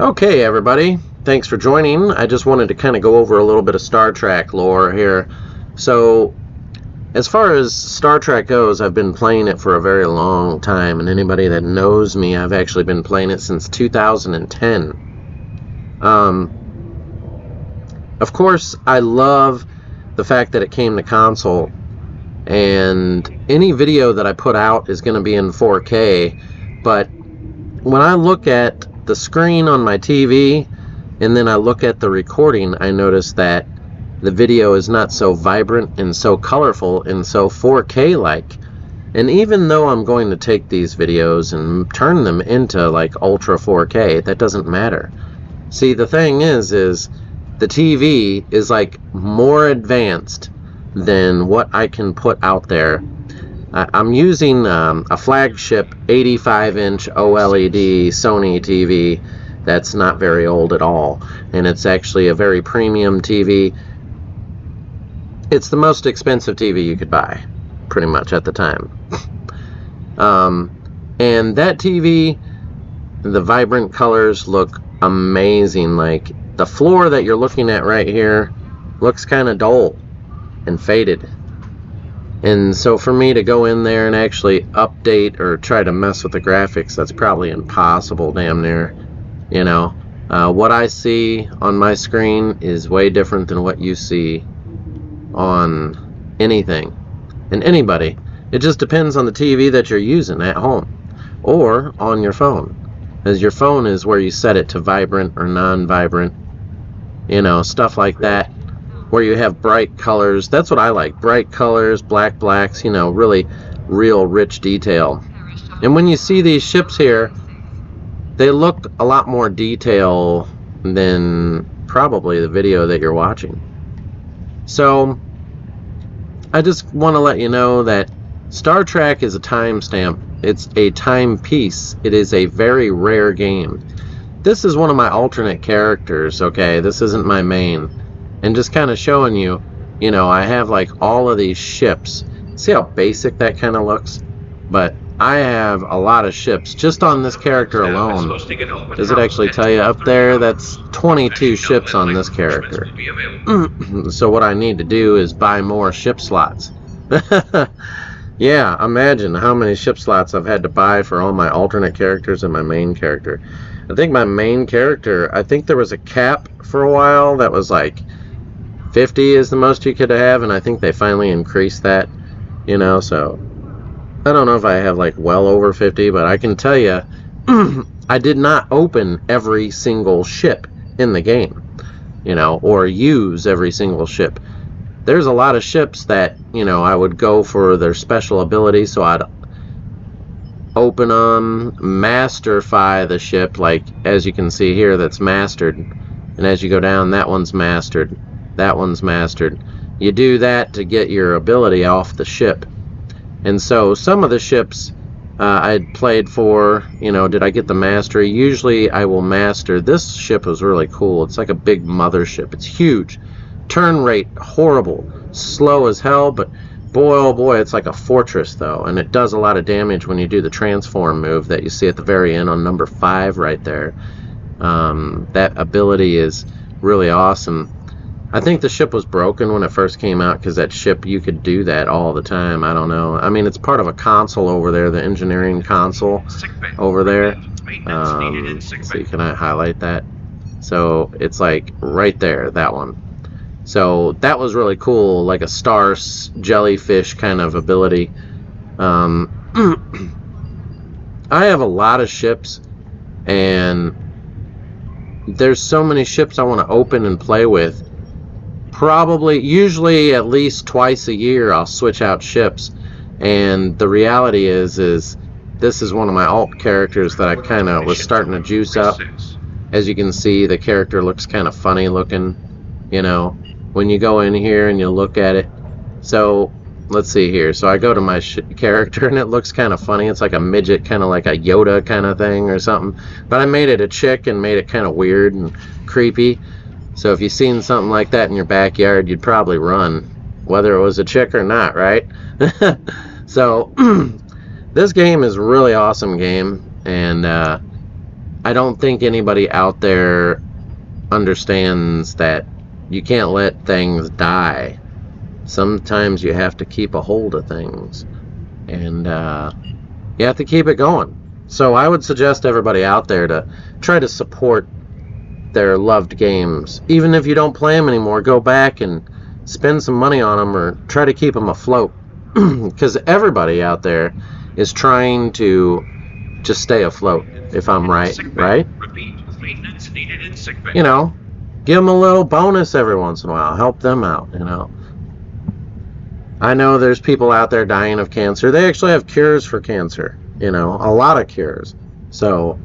Okay, everybody. Thanks for joining. I just wanted to kind of go over a little bit of Star Trek lore here. So, as far as Star Trek goes, I've been playing it for a very long time, and anybody that knows me, I've actually been playing it since 2010. Of course, I love the fact that it came to console, and any video that I put out is going to be in 4K, but when I look at the screen on my TV and then I look at the recording, I notice that the video is not so vibrant and so colorful and so 4K like. And even though I'm going to take these videos and turn them into like ultra 4K, that doesn't matter. See, the thing is the TV is like more advanced than what I can put out there. I'm using a flagship 85-inch OLED Sony TV that's not very old at all, and it's actually a very premium TV. It's the most expensive TV you could buy, pretty much at the time. And that TV, the vibrant colors look amazing. Like the floor that you're looking at right here looks kind of dull and faded. And so for me to go in there and actually update or try to mess with the graphics, that's probably impossible, damn near. You know, what I see on my screen is way different than what you see on anything and anybody. It just depends on the TV that you're using at home or on your phone, as your phone is where you set it to vibrant or non-vibrant, you know, stuff like that, where you have bright colors. That's what I like, bright colors, blacks, you know, really real rich detail. And when you see these ships here, they look a lot more detail than probably the video that you're watching. So I just want to let you know that Star Trek is a timestamp. It's a timepiece. It is a very rare game. This is one of my alternate characters, okay? This isn't my main. And just kind of showing you, you know, I have like all of these ships. See how basic that kind of looks? But I have a lot of ships just on this character alone. Does it actually tell you up there? That's 22 ships on this character. So what I need to do is buy more ship slots. Yeah, imagine how many ship slots I've had to buy for all my alternate characters and my main character. I think my main character, I think there was a cap for a while that was like 50 is the most you could have, and I think they finally increased that, you know, so I don't know if I have like well over 50, but I can tell you I did not open every single ship in the game, you know, or use every single ship. There's a lot of ships that, you know, I would go for their special abilities, so I'd open them, masterify the ship, like as you can see here, that's mastered, and as you go down, that one's mastered. That one's mastered. You do that to get your ability off the ship. And so some of the ships I'd played for, you know, did I get the mastery? Usually I will master. This ship was really cool. It's like a big mothership. It's huge. Turn rate horrible. Slow as hell, but boy, oh boy, it's like a fortress though. And it does a lot of damage when you do the transform move that you see at the very end on number 5 right there. That ability is really awesome. I think the ship was broken when it first came out, because that ship, you could do that all the time. I don't know. I mean, it's part of a console over there, the engineering console over there. See, can I highlight that? So it's like right there, that one. So that was really cool, like a star jellyfish kind of ability. I have a lot of ships, and there's so many ships I want to open and play with. Probably, usually at least twice a year, I'll switch out ships. And the reality is this is one of my alt characters that I kind of was starting to juice up. As you can see, the character looks kind of funny looking, you know, when you go in here and you look at it. So let's see here. So I go to my character and it looks kind of funny. It's like a midget, kind of like a Yoda kind of thing or something. But I made it a chick and made it kind of weird and creepy. So if you've seen something like that in your backyard, you'd probably run, whether it was a chick or not, right? So this game is a really awesome game, and I don't think anybody out there understands that you can't let things die. Sometimes you have to keep a hold of things, and you have to keep it going. So I would suggest everybody out there to try to support their loved games. Even if you don't play them anymore, go back and spend some money on them or try to keep them afloat. Because everybody out there is trying to just stay afloat, if I'm right, right? You know, give them a little bonus every once in a while. Help them out, you know. I know there's people out there dying of cancer. They actually have cures for cancer, you know, a lot of cures. So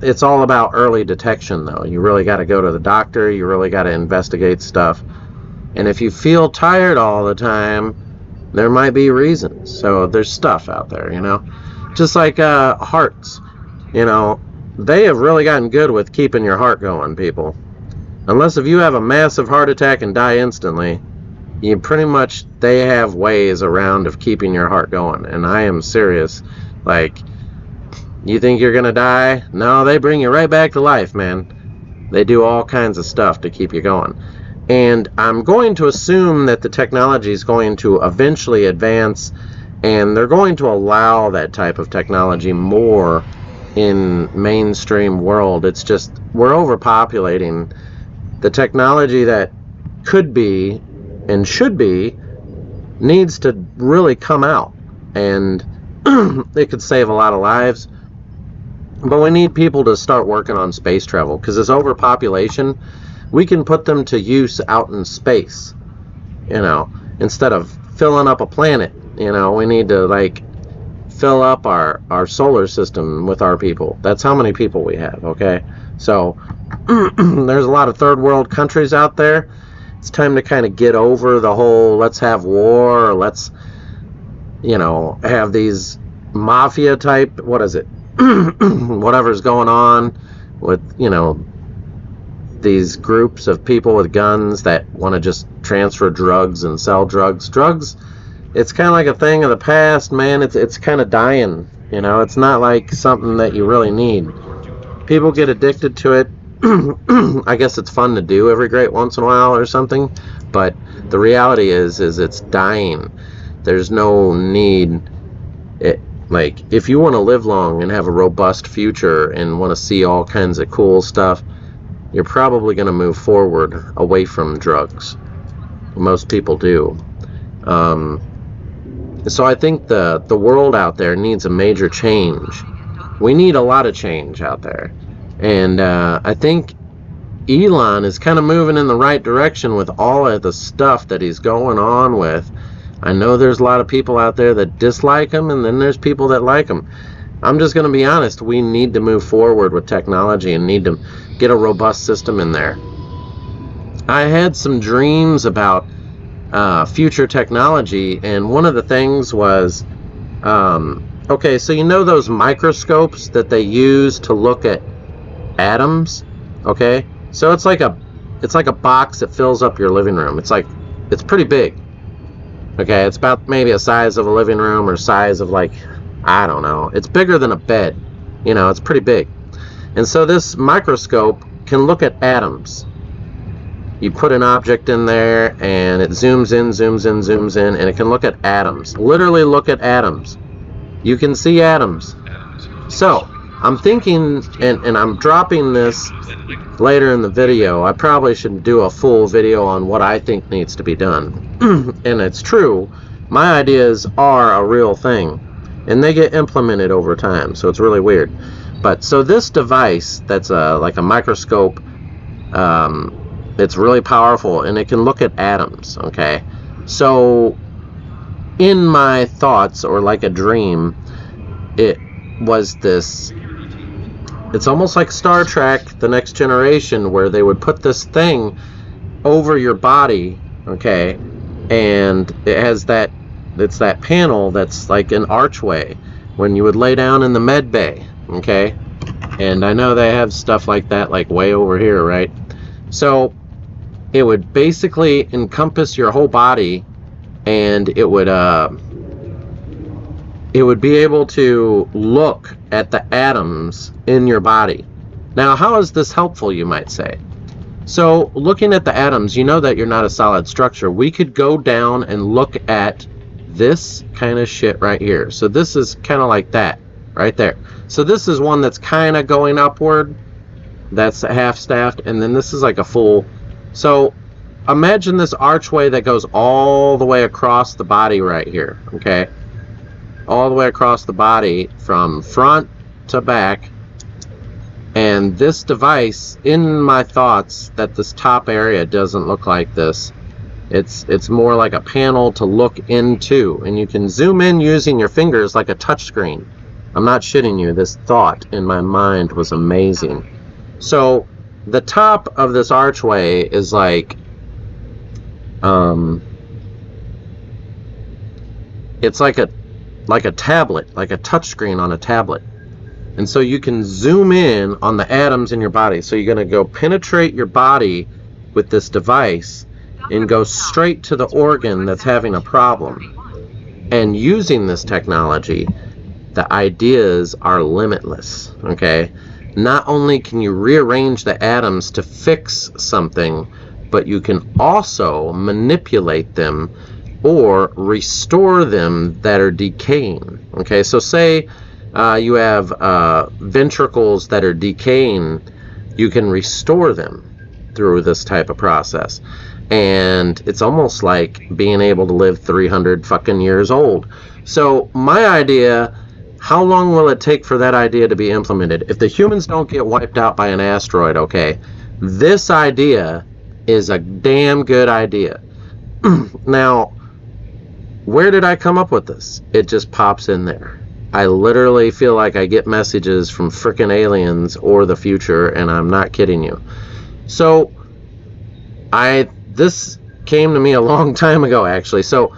it's all about early detection, though. You really got to go to the doctor. You really got to investigate stuff. And if you feel tired all the time, there might be reasons. So there's stuff out there, you know. Just like hearts, you know, they have really gotten good with keeping your heart going, people. Unless if you have a massive heart attack and die instantly, you pretty much, they have ways around of keeping your heart going. And I am serious. Like, you think you're gonna die? No, they bring you right back to life, man. They do all kinds of stuff to keep you going. And I'm going to assume that the technology is going to eventually advance, and they're going to allow that type of technology more in mainstream world. It's just, we're overpopulating. The technology that could be and should be needs to really come out, and it could save a lot of lives. But we need people to start working on space travel, because this overpopulation, we can put them to use out in space, you know, instead of filling up a planet. You know, we need to like fill up our solar system with our people. That's how many people we have, okay? So there's a lot of third world countries out there. It's time to kind of get over the whole let's have war, or let's, you know, have these mafia type, what is it, whatever's going on with, you know, these groups of people with guns that want to just transfer drugs and sell drugs. Drugs, it's kind of like a thing of the past, man. It's kind of dying, you know. It's not like something that you really need. People get addicted to it. I guess it's fun to do every great once in a while or something, but the reality is it's dying. There's no need. Like, if you want to live long and have a robust future and want to see all kinds of cool stuff, you're probably going to move forward away from drugs. Most people do. So I think the world out there needs a major change. We need a lot of change out there. And I think Elon is kind of moving in the right direction with all of the stuff that he's going on with. I know there's a lot of people out there that dislike him, and then there's people that like him. I'm just going to be honest. We need to move forward with technology and need to get a robust system in there. I had some dreams about future technology, and one of the things was, okay, so you know those microscopes that they use to look at atoms? Okay, so it's like a box that fills up your living room. It's pretty big. Okay, it's about maybe a size of a living room, or size of, like, I don't know. It's bigger than a bed. You know, it's pretty big. And so this microscope can look at atoms. You put an object in there, and it zooms in, zooms in, zooms in, and it can look at atoms. Literally look at atoms. You can see atoms. So I'm thinking, and I'm dropping this later in the video. I probably should do a full video on what I think needs to be done. And it's true. My ideas are a real thing, and they get implemented over time, so it's really weird. But so this device that's like a microscope, it's really powerful, and it can look at atoms. Okay, so in my thoughts, or like a dream, it was this, it's almost like Star Trek The Next Generation, where they would put this thing over your body, okay, and it has that, it's that panel that's like an archway when you would lay down in the med bay, okay? And I know they have stuff like that, like way over here, right? So it would basically encompass your whole body, and it would it would be able to look at the atoms in your body. Now, how is this helpful, you might say? So, looking at the atoms, you know that you're not a solid structure. We could go down and look at this kind of shit right here. So this is kind of like that, right there. So this is one that's kind of going upward. That's half-staffed, and then this is like a full. So imagine this archway that goes all the way across the body right here, okay? All the way across the body from front to back. And this device, in my thoughts, that this top area doesn't look like this. It's more like a panel to look into, and you can zoom in using your fingers like a touch screen. I'm not shitting you. This thought in my mind was amazing. So the top of this archway is like it's like a tablet, like a touch screen on a tablet. And so you can zoom in on the atoms in your body. So you're going to go penetrate your body with this device and go straight to the organ that's having a problem. And using this technology, the ideas are limitless, okay? Not only can you rearrange the atoms to fix something, but you can also manipulate them or restore them that are decaying, okay? So say you have ventricles that are decaying, you can restore them through this type of process. And it's almost like being able to live 300 fucking years old. So my idea, how long will it take for that idea to be implemented? If the humans don't get wiped out by an asteroid, okay, this idea is a damn good idea. Now, where did I come up with this? It just pops in there. I literally feel like I get messages from frickin' aliens or the future, and I'm not kidding you. So this came to me a long time ago, actually. So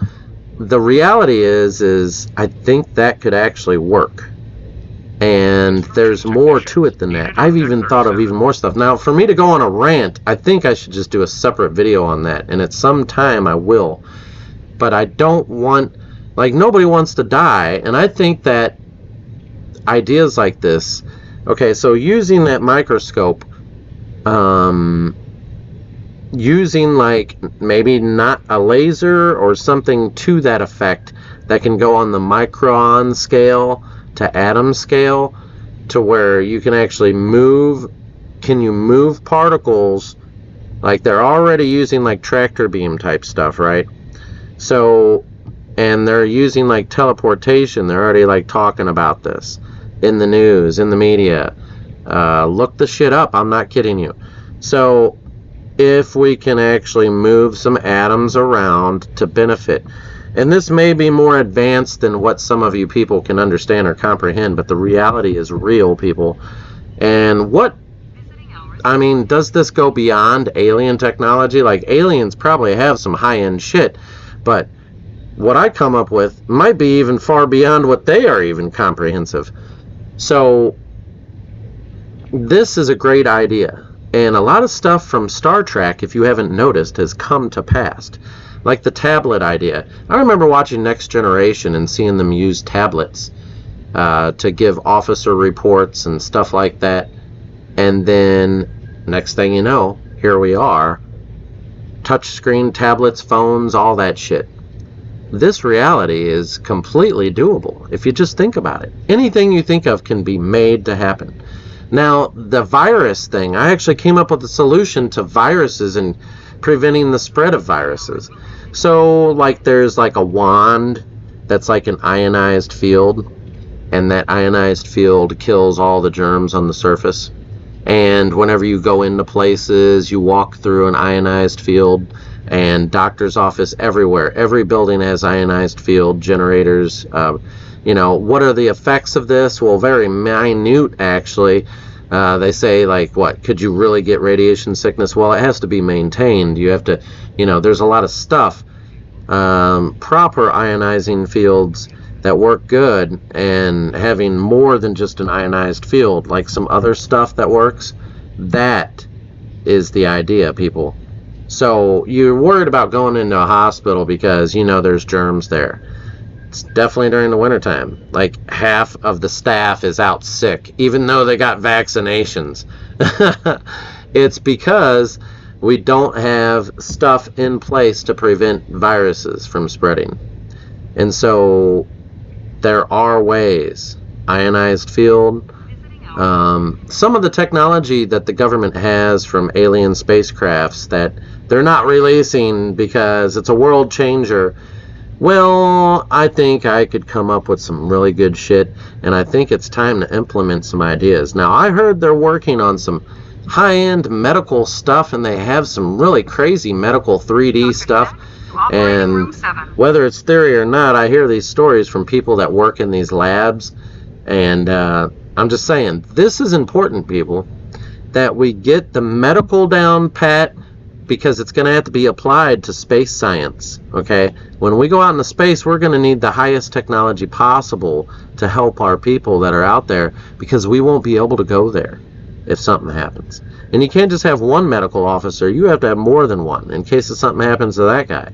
the reality is I think that could actually work. And there's more to it than that. I've even thought of even more stuff. Now, for me to go on a rant, I think I should just do a separate video on that. And at some time I will. But I don't want, like, nobody wants to die. And I think that ideas like this, okay, so using that microscope, using like maybe not a laser or something to that effect that can go on the micron scale to atom scale, to where you can actually move. Can you move particles? Like, they're already using like tractor beam type stuff, right? So, and they're using like teleportation. They're already like talking about this in the news, in the media. Look the shit up. I'm not kidding you. So if we can actually move some atoms around to benefit, and this may be more advanced than what some of you people can understand or comprehend, but the reality is real, people. And what, I mean, does this go beyond alien technology? Like, aliens probably have some high-end shit, but what I come up with might be even far beyond what they are even comprehensive. So this is a great idea. And a lot of stuff from Star Trek, if you haven't noticed, has come to pass. Like the tablet idea. I remember watching Next Generation and seeing them use tablets to give officer reports and stuff like that. And then, next thing you know, here we are. Touchscreen tablets, phones, all that shit. This reality is completely doable if you just think about it. Anything you think of can be made to happen. Now, the virus thing, I actually came up with a solution to viruses and preventing the spread of viruses. So, like, there's like a wand that's like an ionized field, and that ionized field kills all the germs on the surface. And whenever you go into places, you walk through an ionized field, and doctor's office everywhere. Every building has ionized field generators. You know, what are the effects of this? Well, very minute, actually. They say, like, what, could you really get radiation sickness? Well, it has to be maintained. You have to, you know, there's a lot of stuff. Proper ionizing fields that work good, and having more than just an ionized field, like some other stuff that works, that is the idea, people. So you're worried about going into a hospital because, you know, there's germs there. It's definitely during the wintertime. Like half of the staff is out sick, even though they got vaccinations. It's because we don't have stuff in place to prevent viruses from spreading. And so there are ways. Ionized field. Some of the technology that the government has from alien spacecrafts that they're not releasing because it's a world changer. Well, I think I could come up with some really good shit, and I think it's time to implement some ideas. Now, I heard they're working on some high-end medical stuff, and they have some really crazy medical 3D stuff. And whether it's theory or not, I hear these stories from people that work in these labs, and I'm just saying, this is important, people, that we get the medical down pat, because it's going to have to be applied to space science, okay? When we go out into space, we're going to need the highest technology possible to help our people that are out there, because we won't be able to go there if something happens. And you can't just have one medical officer. You have to have more than one in case something happens to that guy.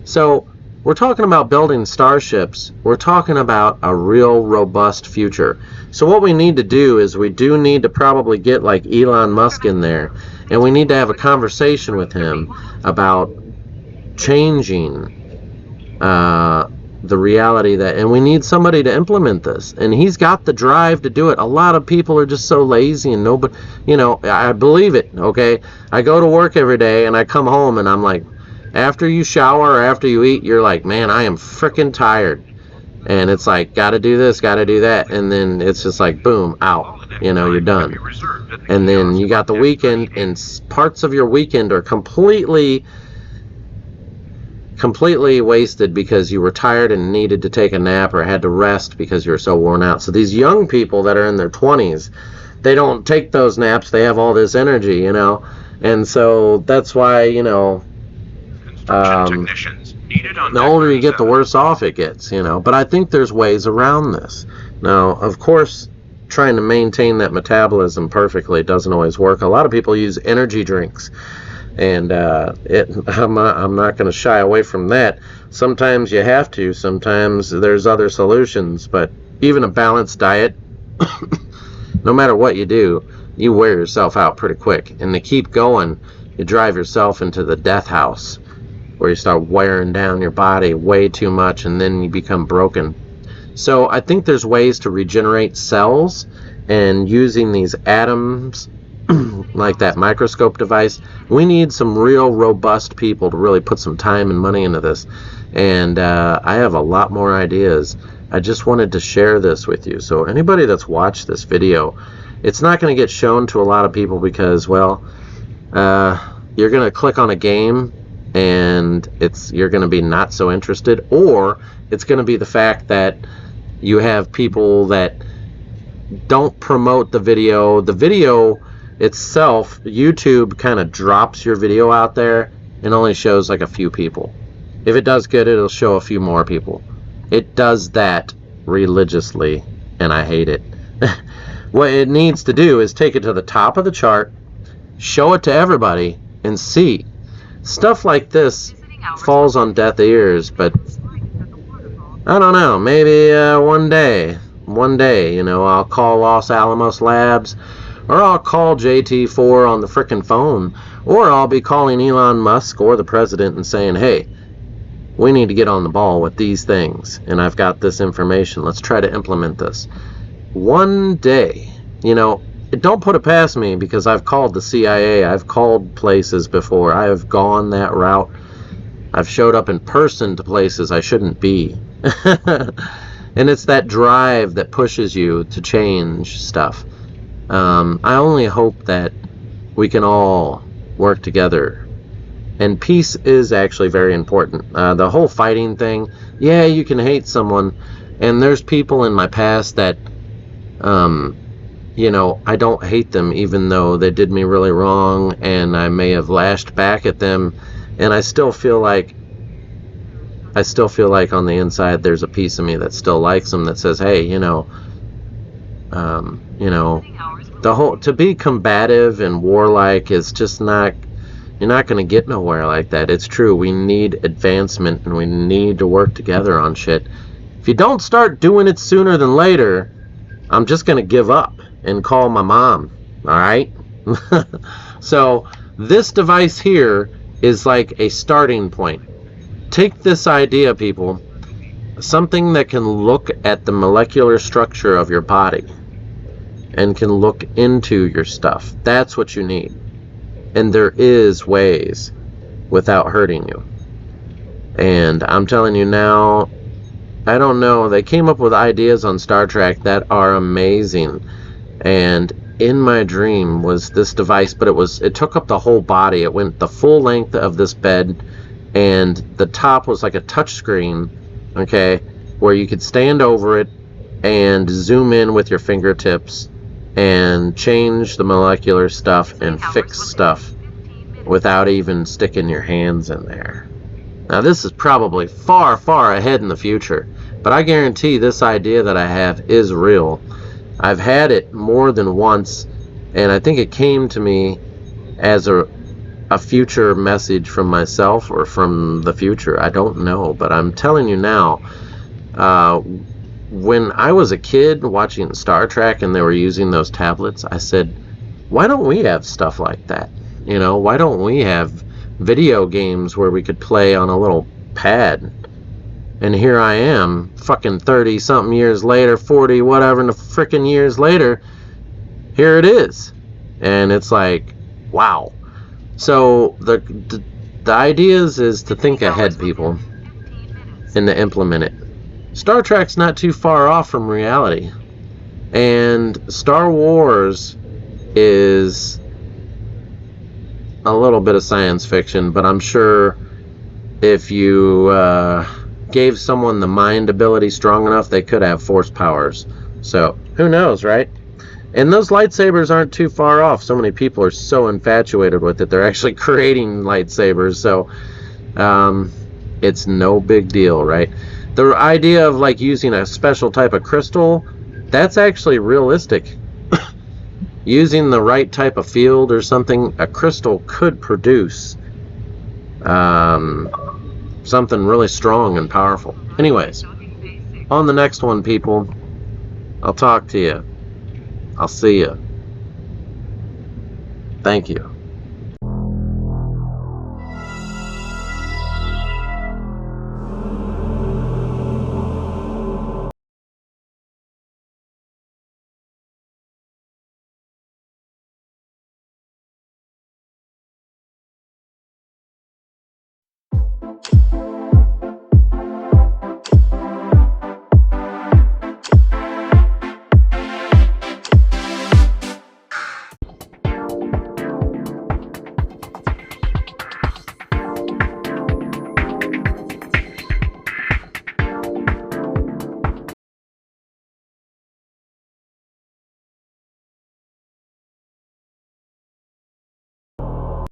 So we're talking about building starships. We're talking about a real robust future. So what we need to do is we do need to probably get like Elon Musk in there, and we need to have a conversation with him about changing the reality that, and we need somebody to implement this, and he's got the drive to do it. A lot of people are just so lazy, and nobody, you know, I believe it, okay? I go to work every day and I come home and I'm like, after you shower or after you eat, you're like, man, I am freaking tired. And it's like, gotta do this, gotta do that, and then it's just like, boom, out, you know, you're done. And then you got the weekend, and parts of your weekend are completely wasted because you were tired and needed to take a nap or had to rest because you were so worn out. So these young people that are in their 20s, they don't take those naps, they have all this energy, you know, and so that's why, you know, the older you get, the worse off it gets, you know. But I think there's ways around this. Now, of course, trying to maintain that metabolism perfectly doesn't always work. A lot of people use energy drinks, and I'm not going to shy away from that. Sometimes you have to. Sometimes there's other solutions. But even a balanced diet, no matter what you do, you wear yourself out pretty quick. And to keep going, you drive yourself into the death house, where you start wearing down your body way too much, and then you become broken. So I think there's ways to regenerate cells, and using these atoms like that microscope device, we need some real robust people to really put some time and money into this. And I have a lot more ideas. I just wanted to share this with you. So anybody that's watched this video, it's not going to get shown to a lot of people because, well, you're going to click on a game and you're going to be not so interested, or it's going to be the fact that you have people that don't promote the video. The video itself, YouTube kind of drops your video out there and only shows like a few people. If it does good, it'll show a few more people. It does that religiously, and I hate it. What it needs to do is take it to the top of the chart, show it to everybody, and see. Stuff like this falls on deaf ears, but I don't know, maybe one day, you know, I'll call Los Alamos Labs, or I'll call JT4 on the frickin' phone, or I'll be calling Elon Musk or the president and saying, hey, we need to get on the ball with these things, and I've got this information, let's try to implement this. One day, you know, don't put it past me, because I've called the CIA, I've called places before, I have gone that route, I've showed up in person to places I shouldn't be. And it's that drive that pushes you to change stuff. I only hope that we can all work together. And peace is actually very important. The whole fighting thing, yeah, you can hate someone, and there's people in my past that you know, I don't hate them even though they did me really wrong, and I may have lashed back at them, and I still feel like on the inside there's a piece of me that still likes them, that says, hey, you know, to be combative and warlike is just not, you're not going to get nowhere like that. It's true, we need advancement, and we need to work together on shit. If you don't start doing it sooner than later, I'm just going to give up and call my mom. All right? So this device here is like a starting point. Take this idea, people, something that can look at the molecular structure of your body and can look into your stuff. That's what you need. And there is ways without hurting you. And I'm telling you now, I don't know, they came up with ideas on Star Trek that are amazing. And in my dream was this device, but it took up the whole body. It went the full length of this bed, and the top was like a touch screen, okay, where you could stand over it and zoom in with your fingertips and change the molecular stuff and fix stuff without even sticking your hands in there. Now this is probably far, far ahead in the future, but I guarantee this idea that I have is real. I've had it more than once, and I think it came to me as a future message from myself or from the future. I don't know, but I'm telling you now, when I was a kid watching Star Trek and they were using those tablets, I said, why don't we have stuff like that? You know, why don't we have video games where we could play on a little pad? And here I am, fucking 30 something years later, 40 whatever in the frickin' years later, here it is. And it's like, wow. So the idea is to think ahead, people, and to implement it. Star Trek's not too far off from reality. And Star Wars is a little bit of science fiction, but I'm sure if you gave someone the mind ability strong enough, they could have force powers. So who knows, right? And those lightsabers aren't too far off. So many people are so infatuated with it, they're actually creating lightsabers. So it's no big deal, right? The idea of like using a special type of crystal, that's actually realistic. Using the right type of field or something, a crystal could produce something really strong and powerful. Anyways, on the next one, people, I'll talk to you. I'll see you. Thank you.